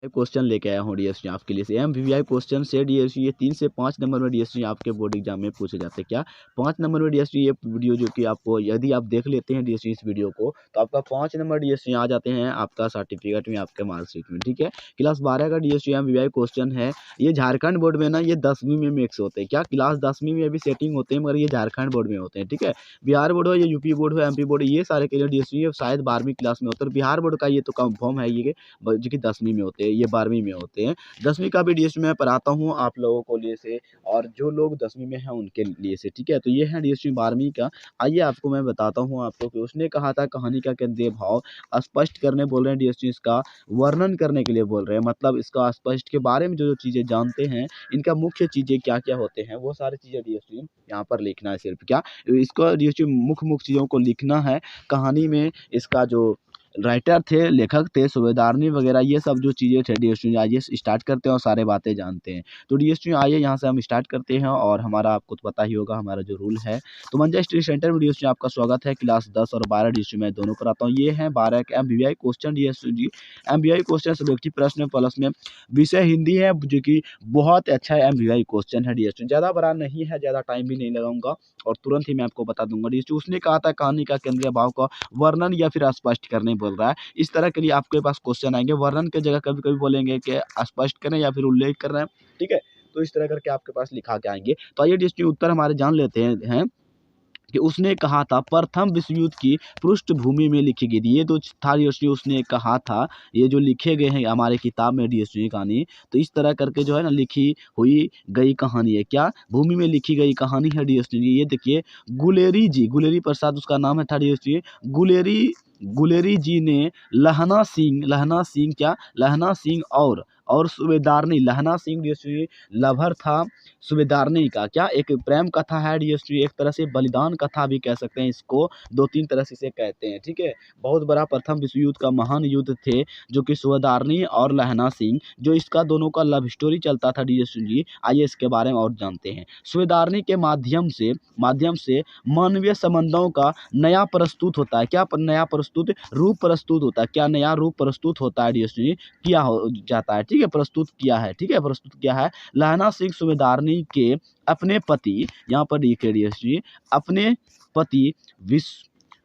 Question लेके आया हूँ डीएससी आपके लिए। एमवीवीआई क्वेश्चन से डीएससी ये 3 से 5 नंबर में डीएससी आपके बोर्ड एग्जाम में पूछे जाते हैं। क्या 5 नंबर में डीएससी, ये वीडियो जो कि आपको यदि आप देख लेते हैं डीएससी इस वीडियो को, तो आपका 5 नंबर डीएससी आ जाते हैं आपका सर्टिफिकेट में, आपके मार्कशीट में। ठीक है, क्लास 12 का डीएससी एमवीवीआई क्वेश्चन है। ये झारखंड बोर्ड में ना ये 10वीं में मिक्स होते हैं। क्या क्लास 10वीं में भी सेटिंग होते हैं, मगर ये झारखंड बोर्ड में होते हैं। ठीक है, बिहार बोर्ड हो या यूपी बोर्ड हो, एमपी बोर्ड, ये सारे के लिए डीएससी शायद 12वीं क्लास में होते हैं। बिहार बोर्ड का ये तो कंफर्म है ये जो कि 10वीं में होते हैं, ये 12वीं में होते हैं। 10वीं का भी डीएससी मैं पढ़ाता हूँ आप लोगों को लिए से, और जो लोग 10वीं में हैं उनके लिए से। ठीक है, तो ये है डीएससी 12वीं का। आइए आपको मैं बताता हूँ आपको कि उसने कहा था कहानी का केंद्रीय भाव स्पष्ट करने बोल रहे हैं डीएससी, इसका वर्णन करने के लिए बोल रहे हैं, मतलब इसका स्पष्ट के बारे में जो चीज़ें जानते हैं, इनका मुख्य चीज़ें क्या क्या होते हैं, वो सारी चीज़ें डीएससी यहाँ पर लिखना है। सिर्फ क्या इसको डीएससी मुख्य चीज़ों को लिखना है। कहानी में इसका जो राइटर थे, लेखक थे, सूबेदारनी वगैरह, ये सब जो चीज़ें थे डीएससी। आइए स्टार्ट करते हैं और सारे बातें जानते हैं। तो डीएससी आइए यहाँ से हम स्टार्ट करते हैं, और हमारा आपको तो पता ही होगा हमारा जो रूल है। तो मंजा स्टडी सेंटर में डीएससी आपका स्वागत है। क्लास 10 और 12 डीएससी मैं दोनों कराता हूँ। ये है 12 के एमवीवीआई क्वेश्चन डीएससी जी। एमवीवीआई क्वेश्चन सब्जेक्टिव प्रश्न प्लस में विषय हिंदी है, जो कि बहुत अच्छा एमवीवीआई क्वेश्चन है डीएससी। ज़्यादा बड़ा नहीं है, ज़्यादा टाइम भी नहीं लगाऊंगा और तुरंत ही मैं आपको बता दूंगा। डीएससी उसने कहा था कहानी का केंद्रीय भाव का वर्णन या फिर स्पष्ट करने बोल रहा है। इस तरह के लिए आपके पास क्वेश्चन आएंगे। वर्णन की जगह कभी कभी बोलेंगे कि स्पष्ट करें या फिर उल्लेख कर रहे हैं। ठीक है, तो इस तरह करके आपके पास लिखा के आएंगे। तो आइए डीएससी उत्तर हमारे जान लेते हैं कि उसने कहा था प्रथम विश्व युद्ध की पृष्ठभूमि में लिखी गई थी। ये तो था डीएससी उसने कहा था, ये जो लिखे गए हैं हमारे किताब में डीएससी कहानी, तो इस तरह करके जो है ना लिखी हुई गई कहानी है। क्या भूमि में लिखी गई कहानी है डीएससी। ये देखिए गुलेरी जी, गुलेरी प्रसाद उसका नाम है था डीएससी। गुलेरी गुलेरी जी ने लहना सिंह क्या लहना सिंह और सूबेदारनी, लहना सिंह डीएससी लभर था सूबेदारनी का। क्या एक प्रेम कथा है डीएससी, एक तरह से बलिदान कथा भी कह सकते हैं इसको, 2-3 तरह से इसे कहते हैं। ठीक है, बहुत बड़ा प्रथम विश्व युद्ध का महान युद्ध थे, जो कि सूबेदारनी और लहना सिंह, जो इसका दोनों का लव स्टोरी चलता था डीएससी जी। आइए इसके बारे में और जानते हैं। सूबेदारनी के माध्यम से मानवीय संबंधों का नया प्रस्तुत होता है। क्या नया रूप प्रस्तुत होता है। क्या नया रूप प्रस्तुत होता है डीएससी, किया हो जाता है। ठीक है, प्रस्तुत किया है। ठीक है, प्रस्तुत किया है। लहना सिंह सूबेदारनी के अपने पति, यहाँ पर लिखे डीएससी, अपने पति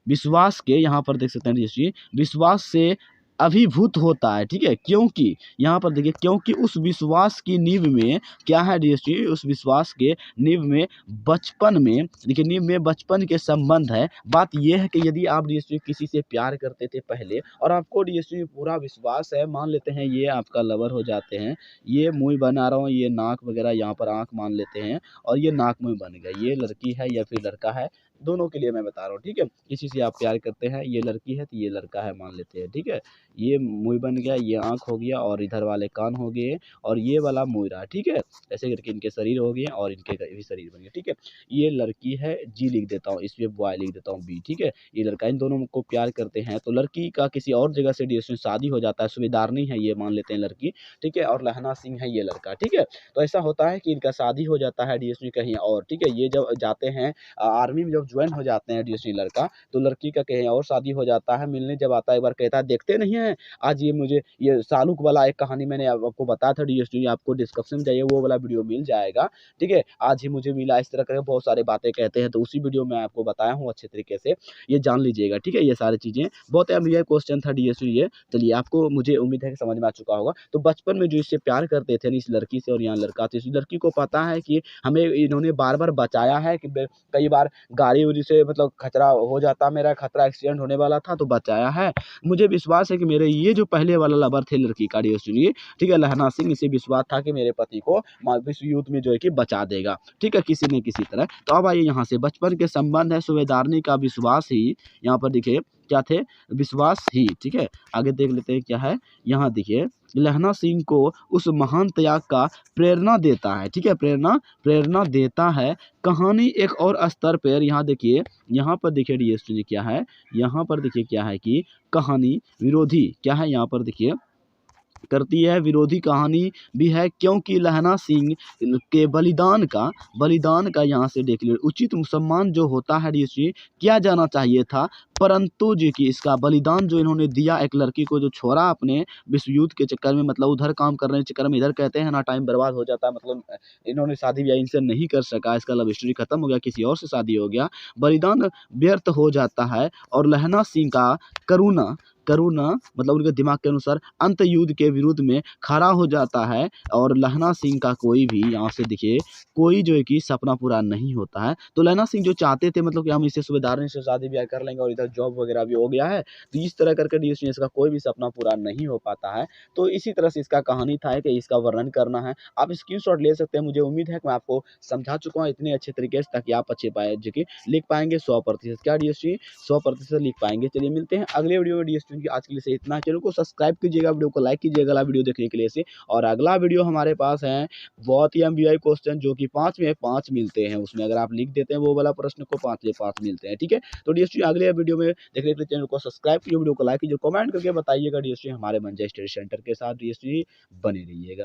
विश्वास के, यहाँ पर देख सकते हैं डीएससी, विश्वास से अभिभूत होता है। ठीक है, क्योंकि यहाँ पर देखिए, क्योंकि उस विश्वास की नींव में क्या है डीएससी, उस विश्वास के नींव में बचपन में, देखिए नींव में बचपन के संबंध है। बात यह है कि यदि आप डीएससी किसी से प्यार करते थे पहले, और आपको डीएससी पूरा विश्वास है, मान लेते हैं ये आपका लवर हो जाते हैं, ये मुँह बना रहा हूँ, ये नाक वगैरह यहाँ पर आँख मान लेते हैं, और ये नाक मुँह बन गया, ये लड़की है या फिर लड़का है, दोनों के लिए मैं बता रहा हूँ। ठीक है, किसी से आप प्यार करते हैं, ये लड़की है तो ये लड़का है मान लेते हैं। ठीक है, ये मुँह बन गया, ये आँख हो गया, और इधर वाले कान हो गए, और ये वाला मुँह रहा। ठीक है, ऐसे करके इनके शरीर हो गए और इनके भी शरीर बन गए। ठीक है, ये लड़की है, जी लिख देता हूँ, इसमें बॉय लिख देता हूँ, बी। ठीक है, ये लड़का, इन दोनों को प्यार करते हैं, तो लड़की का किसी और जगह से डीएससी शादी हो जाता है। सूबेदारनी है ये मान लेते हैं लड़की, ठीक है, और लहना सिंह है ये लड़का। ठीक है, तो ऐसा होता है कि इनका शादी हो जाता है डीएससी कहीं और। ठीक है, ये जब जाते हैं आर्मी में, जब ज्वाइन हो जाते हैं डीएससी लड़का, तो लड़की का कहीं और शादी हो जाता है। मिलने जब आता है, एक बार कहता है देखते नहीं है आज ये मुझे, ये शाहरुख वाला एक कहानी मैंने आपको बताया था डीएससी, आपको डिस्क्रिप्शन में जाइए, वो वाला वीडियो मिल जाएगा। ठीक है, आज ही मुझे मिला, इस तरह करके बहुत सारी बातें कहते हैं, तो उसी वीडियो में आपको बताया हूँ अच्छे तरीके से, ये जान लीजिएगा। ठीक है, ये सारी चीज़ें बहुत एमवीआई क्वेश्चन था डीएससी ये। चलिए, आपको मुझे उम्मीद है कि समझ में आ चुका होगा। तो बचपन में जो इससे प्यार करते थे इस लड़की से, और यहाँ लड़का, तो इस लड़की को पता है कि हमें इन्होंने बार बार बचाया है, कि कई बार गाड़ी उड़ी से मतलब खतरा हो जाता, मेरा खतरा एक्सीडेंट होने वाला था तो बचाया है। मुझे विश्वास है कि मेरे ये जो पहले वाला लवर थे लड़की का डीएससी, ठीक है, लहना सिंह, इसे विश्वास था कि मेरे पति को विश्व युद्ध में जो है कि बचा देगा। ठीक है, किसी न किसी तरह। तो अब आइए यहाँ से, बचपन के संबंध है, सूबेदारनी का विश्वास ही, यहाँ पर देखिए क्या थे, विश्वास ही। ठीक है, आगे देख लेते हैं क्या है। यहाँ देखिए, लहना सिंह को उस महान त्याग का प्रेरणा देता है। ठीक है, प्रेरणा देता है। कहानी एक और स्तर पर, यहाँ देखिए, यहाँ पर देखिए डीएससी क्या है, यहाँ पर देखिए क्या है कि कहानी विरोधी क्या है, यहाँ पर देखिए करती है। विरोधी कहानी भी है, क्योंकि लहना सिंह के बलिदान का यहाँ से देख लीजिए उचित सम्मान जो होता है ऋषि किया जाना चाहिए था, परंतु जो कि इसका बलिदान जो इन्होंने दिया एक लड़की को जो छोड़ा अपने विश्व युद्ध के चक्कर में, मतलब उधर काम करने के चक्कर में, इधर कहते हैं ना टाइम बर्बाद हो जाता है, मतलब इन्होंने शादी ब्याह इनसे नहीं कर सका, इसका लव स्टोरी खत्म हो गया, किसी और से शादी हो गया, बलिदान व्यर्थ हो जाता है। और लहना सिंह का करुणा करुणा मतलब उनके दिमाग के अनुसार अंत युद्ध के विरुद्ध में खड़ा हो जाता है। और लहना सिंह का कोई भी यहाँ से देखिए कोई जो है कि सपना पूरा नहीं होता है। तो लहना सिंह जो चाहते थे मतलब कि हम इससे सूबेदारनी से शादी ब्याह कर लेंगे और इधर जॉब वगैरह भी हो गया है, तो इस तरह करके डीएसपी का कोई भी सपना पूरा नहीं हो पाता है। तो इसी तरह से इसका कहानी था कि इसका वर्णन करना है, आप स्क्रीनशॉट ले सकते हैं। मुझे उम्मीद है कि मैं आपको समझा चुका हूँ इतने अच्छे तरीके से ताकि आप अच्छे पाए जो कि लिख पाएंगे 100%। क्या डीएसपी 100% लिख पाएंगे। चलिए मिलते हैं अगले वीडियो में डीएसपी की। आज के लिए से इतना, चैनल को सब्सक्राइब कीजिएगा, वीडियो को लाइक कीजिएगा अगला वीडियो देखने के लिए से। और अगला वीडियो हमारे पास है बहुत ही एमबीआई क्वेश्चन जो कि 5 में 5 मिलते हैं, उसमें अगर आप लिख देते हैं वो वाला प्रश्न को 5 में 5 मिलते हैं। ठीक है, तो डीएसपी अगले वीडियो में देखने के लिए चैनल को सब्सक्राइब कीजिए, वीडियो को लाइक कीजिए, कमेंट करके बताइएगा डीएसपी हमारे बन जाए स्टडी सेंटर के साथ डीएसपी बने रहिएगा।